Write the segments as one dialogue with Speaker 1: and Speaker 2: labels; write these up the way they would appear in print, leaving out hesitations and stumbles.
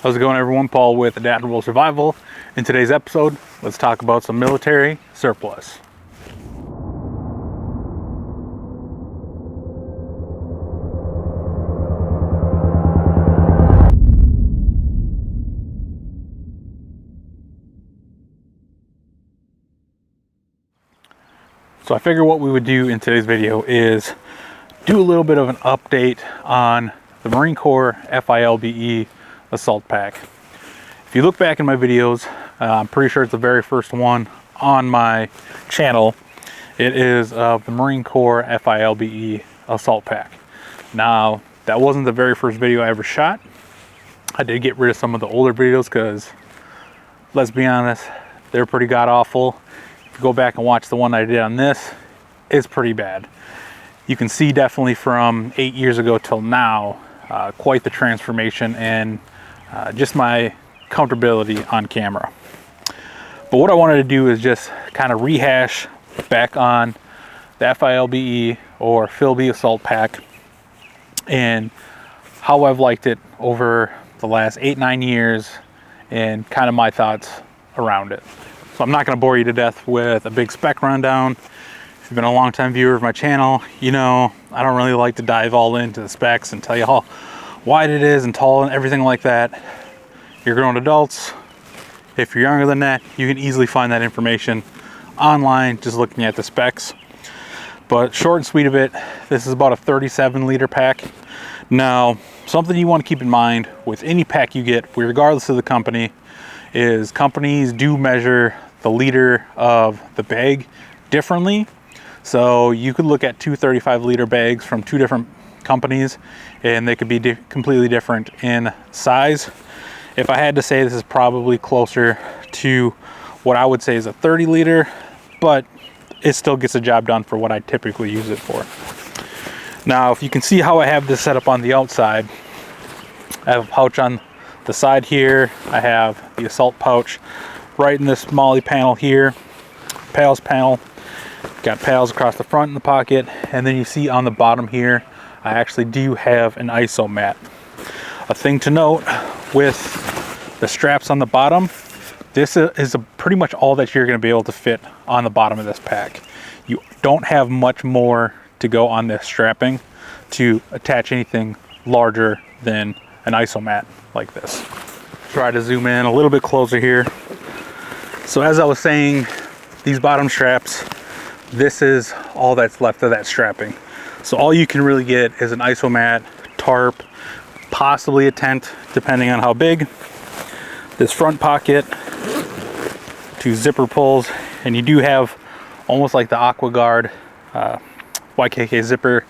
Speaker 1: How's it going, everyone? Paul with Adaptable Survival. In today's episode, let's talk about some military surplus. So I figured what we would do in today's video is do a little bit of an update on the Marine Corps FILBE assault pack. If you look back in my videos, I'm pretty sure it's the very first one on my channel. It is of the Marine Corps FILBE assault pack. Now, that wasn't the very first video I ever shot. I did get rid of some of the older videos because, let's be honest, they're pretty god-awful. If you go back and watch the one I did on this, it's pretty bad. You can see definitely from 8 years ago till now, quite the transformation and just my comfortability on camera. But what I wanted to do is just kind of rehash back on the FILBE or FILBE assault pack and how I've liked it over the last 8-9 years and kind of my thoughts around it. So I'm not going to bore you to death with a big spec rundown. If you've been a long time viewer of my channel, you know I don't really like to dive all into the specs and tell you how wide it is and tall and everything like that. You're grown adults. If you're younger than that, you can easily find that information online just looking at the specs. But short and sweet of it, this is about a 37-liter pack. Now, something you want to keep in mind with any pack you get, regardless of the company, is companies do measure the liter of the bag differently. So you could look at two 35-liter bags from two different companies and they could be completely different in size. If I had to say, this is probably closer to what I would say is a 30-liter, but it still gets the job done for what I typically use it for. Now, if you can see how I have this set up on the outside, I have a pouch on the side here. I have the assault pouch right in this MOLLE panel here, PALS panel. Got PALS across the front in the pocket, and then you see on the bottom here, I actually do have an ISO mat. A thing to note with the straps on the bottom, this is pretty much all that you're going to be able to fit on the bottom of this pack. You don't have much more to go on this strapping to attach anything larger than an ISO mat like this. Try to zoom in a little bit closer here. So as I was saying, these bottom straps, this is all that's left of that strapping. So all you can really get is an ISO mat, tarp, possibly a tent, depending on how big. This front pocket, two zipper pulls, and you do have almost like the Aqua Guard YKK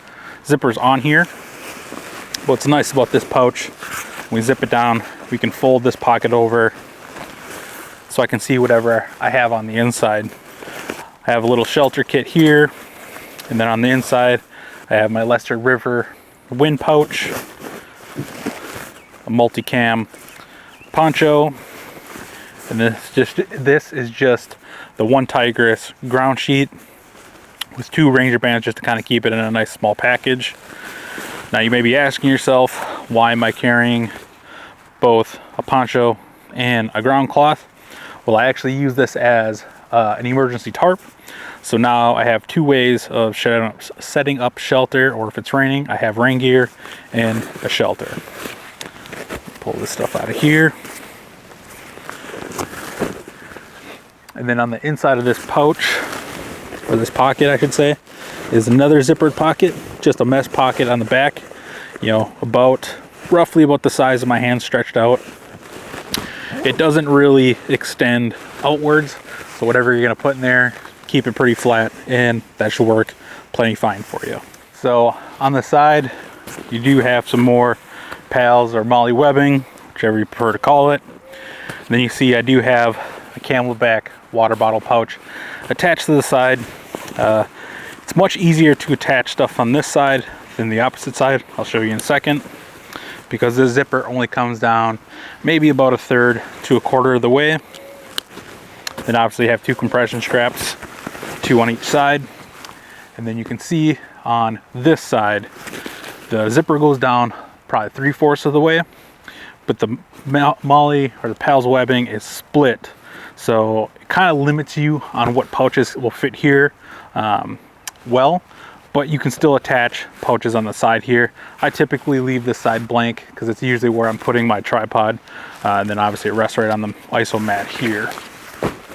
Speaker 1: zippers on here. What's nice about this pouch, when we zip it down, we can fold this pocket over so I can see whatever I have on the inside. I have a little shelter kit here, and then on the inside I have my Lester River wind pouch, a multicam poncho, and this is just the one Tigris ground sheet with two Ranger bands just to kind of keep it in a nice small package. Now you may be asking yourself, why am I carrying both a poncho and a ground cloth? Well, I actually use this as an emergency tarp. So now I have two ways of setting up shelter, or if it's raining, I have rain gear and a shelter. Pull this stuff out of here. And then on the inside of this pouch, or this pocket I should say, is another zippered pocket, just a mesh pocket on the back, you know, roughly about the size of my hand stretched out. It doesn't really extend outwards, so whatever you're gonna put in there, keep it pretty flat, and that should work plenty fine for you. So on the side, you do have some more PALS or MOLLE webbing, whichever you prefer to call it. And then you see I do have a Camelback water bottle pouch attached to the side. It's much easier to attach stuff on this side than the opposite side. I'll show you in a second, because this zipper only comes down maybe about 1/3 to 1/4 of the way. Then obviously you have two compression straps, two on each side. And then you can see on this side, the zipper goes down probably 3/4 of the way, but the MOLLE or the PALS webbing is split, so it kind of limits you on what pouches will fit here well, but you can still attach pouches on the side here. I typically leave this side blank because it's usually where I'm putting my tripod, and then obviously it rests right on the ISO mat here.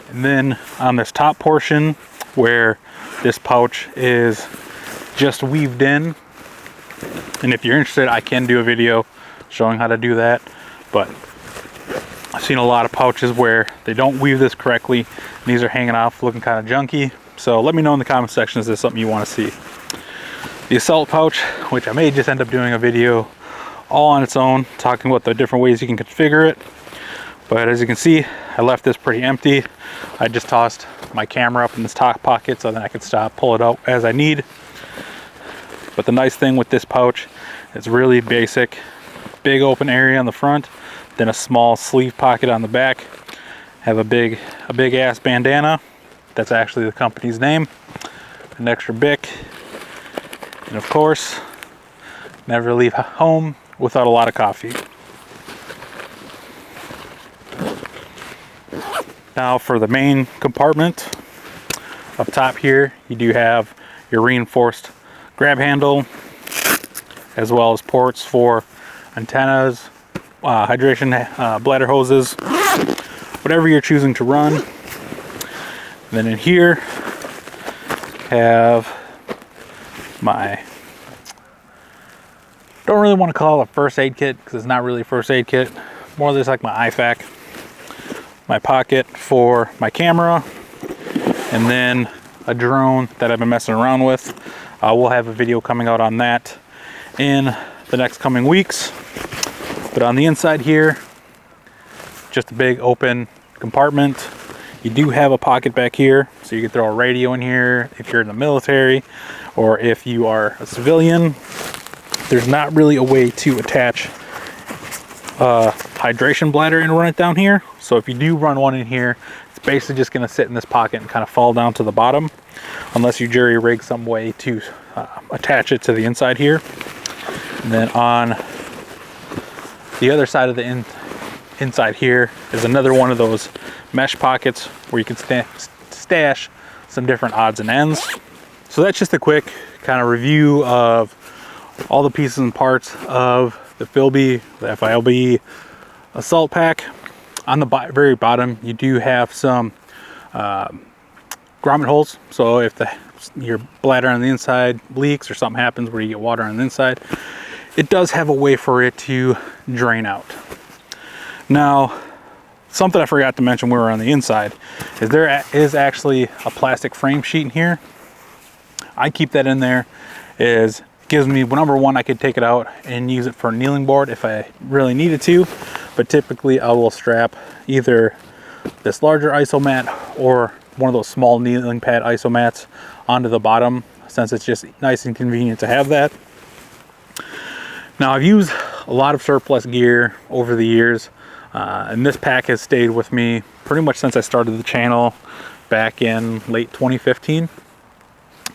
Speaker 1: And then on this top portion where this pouch is just weaved in, and if you're interested, I can do a video showing how to do that, but I've seen a lot of pouches where they don't weave this correctly, and these are hanging off looking kind of junky. So let me know in the comment section, is this something you want to see? The Assault pouch, which I may just end up doing a video all on its own, talking about the different ways you can configure it. But as you can see, I left this pretty empty. I just tossed my camera up in this top pocket so then I could stop, pull it out as I need. But the nice thing with this pouch, it's really basic. Big open area on the front, then a small sleeve pocket on the back. Have a big ass bandana. That's actually the company's name. An extra Bic. And of course, never leave home without a lot of coffee. Now for the main compartment, up top here, you do have your reinforced grab handle, as well as ports for antennas, hydration bladder hoses, whatever you're choosing to run. And then in here, have my, don't really want to call it a first aid kit because it's not really a first aid kit, more just like my IFAK, my pocket for my camera, and then a drone that I've been messing around with. We'll have a video coming out on that in the next coming weeks. But on the inside here, just a big open compartment. You do have a pocket back here, so you can throw a radio in here if you're in the military, or if you are a civilian. There's not really a way to attach a hydration bladder and run it down here. So if you do run one in here, it's basically just gonna sit in this pocket and kind of fall down to the bottom, unless you jury rig some way to attach it to the inside here. And then on the other side of the inside here is another one of those mesh pockets where you can stash some different odds and ends. So that's just a quick kind of review of all the pieces and parts of the FILBE, the FILBE Assault Pack. On the very bottom, you do have some grommet holes. So if your bladder on the inside leaks or something happens where you get water on the inside, it does have a way for it to drain out. Now, something I forgot to mention when we were on the inside is there is actually a plastic frame sheet in here. I keep that in there. It gives me, number one, I could take it out and use it for a kneeling board if I really needed to, but typically I will strap either this larger ISO mat or one of those small kneeling pad ISO mats onto the bottom, since it's just nice and convenient to have that. Now, I've used a lot of surplus gear over the years, and this pack has stayed with me pretty much since I started the channel back in late 2015.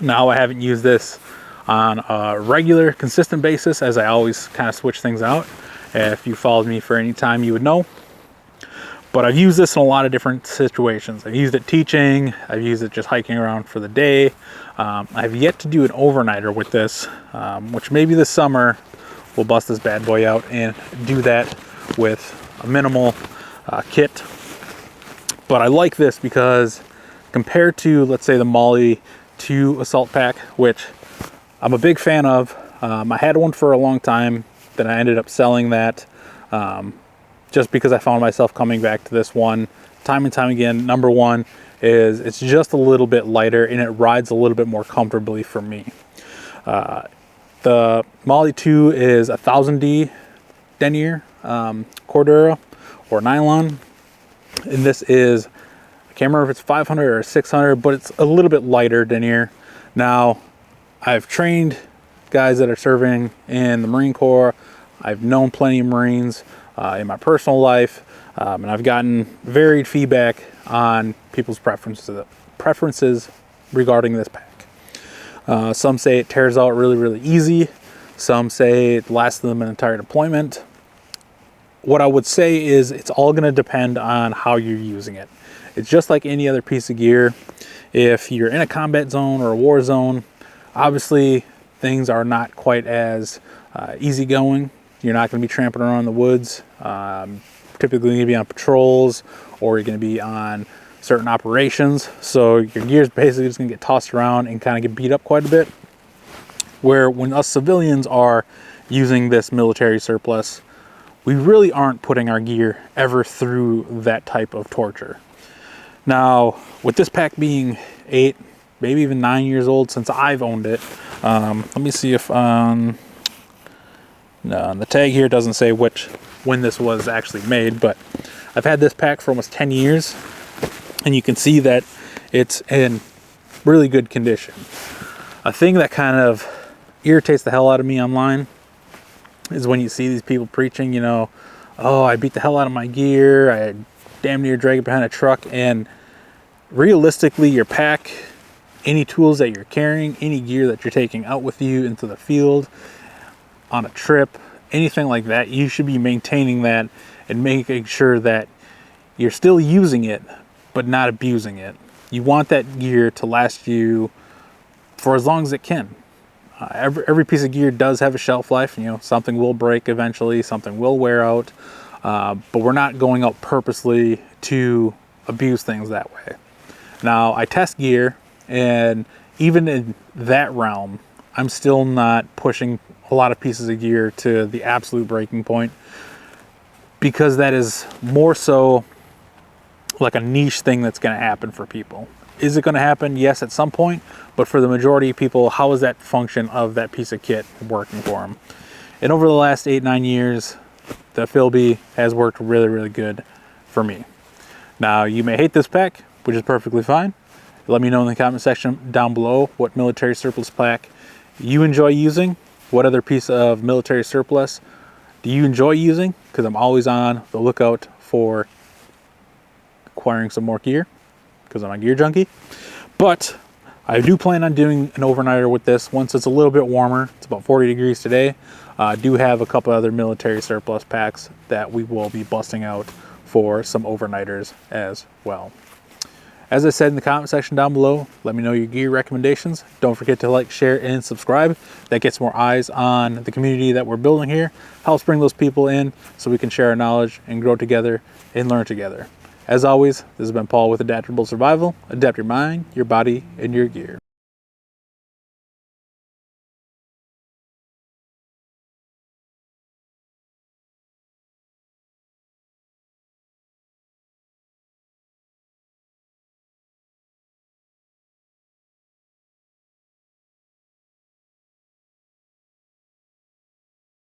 Speaker 1: Now, I haven't used this on a regular, consistent basis, as I always kind of switch things out. If you followed me for any time, you would know. But I've used this in a lot of different situations. I've used it teaching, I've used it just hiking around for the day. I've yet to do an overnighter with this, which maybe this summer we'll bust this bad boy out and do that with a minimal kit. But I like this because compared to, let's say, the MOLLE 2 Assault Pack, which I'm a big fan of. I had one for a long time, then I ended up selling that just because I found myself coming back to this one time and time again. Number one is it's just a little bit lighter and it rides a little bit more comfortably for me. The MOLLE 2 is 1000D denier Cordura or nylon, and this is, I can't remember if it's 500 or 600, but it's a little bit lighter denier. Now, I've trained guys that are serving in the Marine Corps. I've known plenty of Marines in my personal life, and I've gotten varied feedback on people's preferences regarding this pack. Some say it tears out really, really easy. Some say it lasts them an entire deployment. what I would say is it's all going to depend on how you're using it. It's just like any other piece of gear. If you're in a combat zone or a war zone, obviously things are not quite as easygoing. You're not going to be tramping around the woods. Typically you're going to be on patrols, or you're going to be on certain operations. So your gear's basically just going to get tossed around and kind of get beat up quite a bit. Where when us civilians are using this military surplus, we really aren't putting our gear ever through that type of torture. Now, with this pack being 8, maybe even 9 years old since I've owned it, let me see if no, the tag here doesn't say when this was actually made, but I've had this pack for almost 10 years, and you can see that it's in really good condition. A thing that kind of irritates the hell out of me online is when you see these people preaching, you know, oh, I beat the hell out of my gear, I damn near drag it behind a truck. And realistically, your pack, any tools that you're carrying, any gear that you're taking out with you into the field, on a trip, anything like that, you should be maintaining that and making sure that you're still using it but not abusing it. You want that gear to last you for as long as it can. Every piece of gear does have a shelf life. You know, something will break eventually, something will wear out, but we're not going out purposely to abuse things that way. Now, I test gear, and even in that realm, I'm still not pushing a lot of pieces of gear to the absolute breaking point, because that is more so like a niche thing that's going to happen for people. Is it going to happen? Yes, at some point. But for the majority of people, how is that function of that piece of kit working for them? And over the last 8-9 years, the FILBE has worked really, really good for me. Now, you may hate this pack, which is perfectly fine. Let me know in the comment section down below what military surplus pack you enjoy using. What other piece of military surplus do you enjoy using? Because I'm always on the lookout for acquiring some more gear, because I'm a gear junkie. But I do plan on doing an overnighter with this once it's a little bit warmer. It's about 40 degrees today. I do have a couple other military surplus packs that we will be busting out for some overnighters as well. As I said in the comment section down below, let me know your gear recommendations. Don't forget to like, share, and subscribe. That gets more eyes on the community that we're building here. Helps bring those people in so we can share our knowledge and grow together and learn together. As always, this has been Paul with Adaptable Survival. Adapt your mind, your body, and your gear.